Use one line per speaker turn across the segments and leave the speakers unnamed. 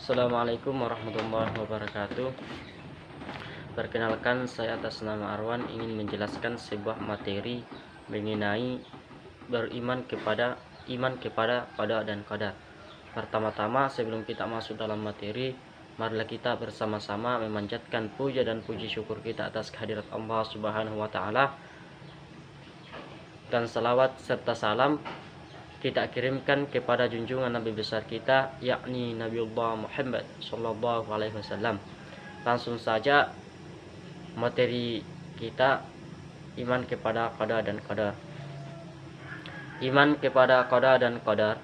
Assalamualaikum warahmatullahi wabarakatuh. Perkenalkan, saya atas nama Arwan ingin menjelaskan sebuah materi mengenai beriman kepada qada dan qadar. Pertama-tama, sebelum kita masuk dalam materi, marilah kita bersama-sama memanjatkan puja dan puji syukur kita atas kehadirat Allah Subhanahu wa taala, dan salawat serta salam kita kirimkan kepada junjungan Nabi besar kita, yakni Nabiullah Muhammad sallallahu alaihi wasallam. Langsung saja materi kita, iman kepada qada dan qadar. Iman kepada qada dan qadar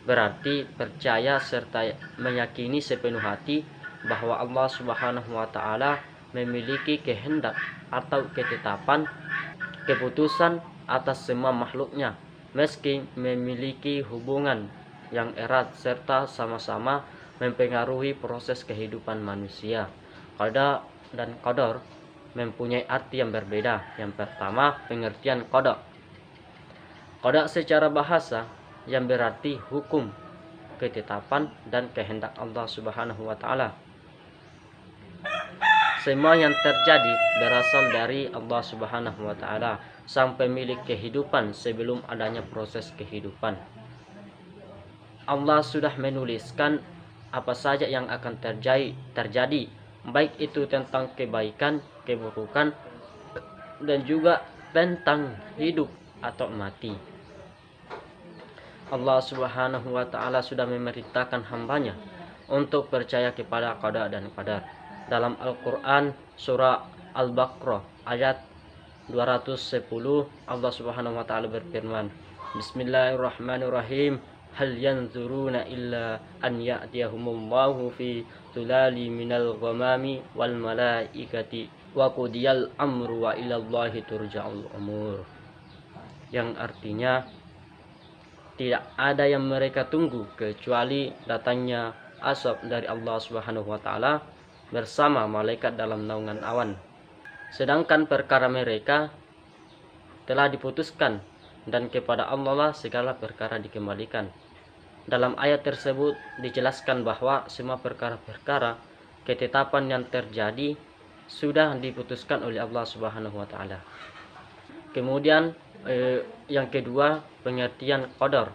berarti percaya serta meyakini sepenuh hati bahwa Allah Subhanahu wa taala memiliki kehendak atau ketetapan, keputusan atas semua makhluknya, meski memiliki hubungan yang erat serta sama-sama mempengaruhi proses kehidupan manusia. Qada dan qadar mempunyai arti yang berbeda. Yang pertama, pengertian qada. Qada secara bahasa yang berarti hukum, ketetapan dan kehendak Allah Subhanahu wa taala. Semua yang terjadi berasal dari Allah Subhanahu wa taala, sang pemilik kehidupan sebelum adanya proses kehidupan. Allah sudah menuliskan apa saja yang akan terjadi, baik itu tentang kebaikan, keburukan, dan juga tentang hidup atau mati. Allah Subhanahu wa taala sudah memerintahkan hambanya untuk percaya kepada qada dan qadar. Dalam Al-Quran surah Al-Baqarah ayat 210, Allah Subhanahu wa taala berfirman, Bismillahirrahmanirrahim, hal yanzuruna illa an ya'tiyahumullahu fi tulali minal ghamami wal malaikati wa qudiyal amru wa ilallahi turja'ul umur. Yang artinya, tidak ada yang mereka tunggu kecuali datangnya azab dari Allah Subhanahu wa taala bersama malaikat dalam naungan awan. Sedangkan perkara mereka telah diputuskan, dan kepada Allah lah segala perkara dikembalikan. Dalam ayat tersebut dijelaskan bahwa semua perkara-perkara ketetapan yang terjadi sudah diputuskan oleh Allah Subhanahu wa taala. Kemudian yang kedua, pengertian qadar.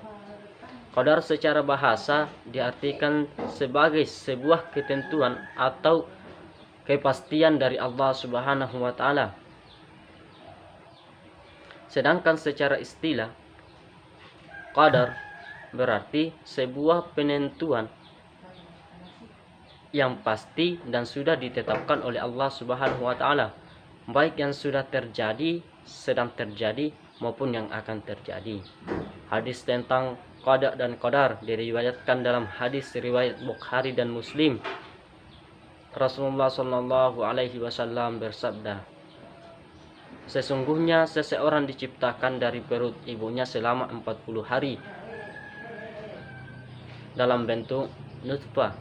Qadar secara bahasa diartikan sebagai sebuah ketentuan atau kepastian dari Allah Subhanahu wa taala. Sedangkan secara istilah, qadar berarti sebuah penentuan yang pasti dan sudah ditetapkan oleh Allah Subhanahu wa taala, baik yang sudah terjadi, sedang terjadi, maupun yang akan terjadi. Hadis tentang qada dan qadar diriwayatkan dalam hadis riwayat Bukhari dan Muslim. Rasulullah sallallahu alaihi wasallam bersabda, sesungguhnya seseorang diciptakan dari perut ibunya selama 40 hari dalam bentuk nutfah.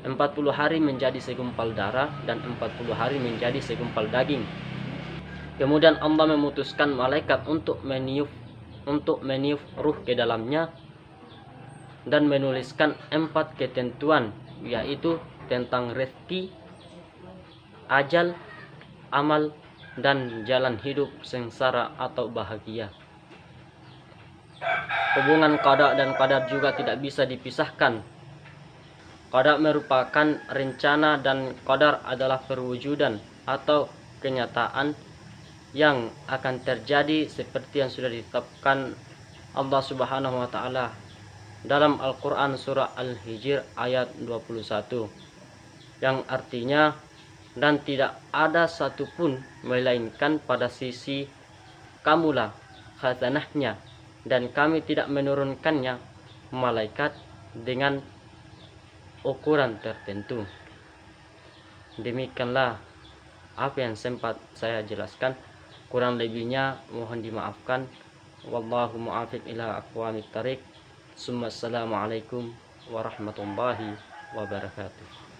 40 hari menjadi segumpal darah dan 40 hari menjadi segumpal daging. Kemudian Allah memutuskan malaikat untuk meniup ruh ke dalamnya dan menuliskan 4 ketentuan, yaitu tentang rezeki, ajal, amal, dan jalan hidup sengsara atau bahagia. Hubungan qada dan qadar juga tidak bisa dipisahkan. Qada merupakan rencana dan qadar adalah perwujudan atau kenyataan yang akan terjadi seperti yang sudah ditetapkan Allah Subhanahu wa taala dalam Al-Quran surah Al-Hijr ayat 21, yang artinya, dan tidak ada satupun melainkan pada sisi kamulah khazanahnya, dan kami tidak menurunkannya malaikat dengan ukuran tertentu. Demikianlah apa yang sempat saya jelaskan. Kurang lebihnya mohon dimaafkan. Wallahu mu'afiq ila aqwamit thariq. Assalamualaikum warahmatullahi wabarakatuh.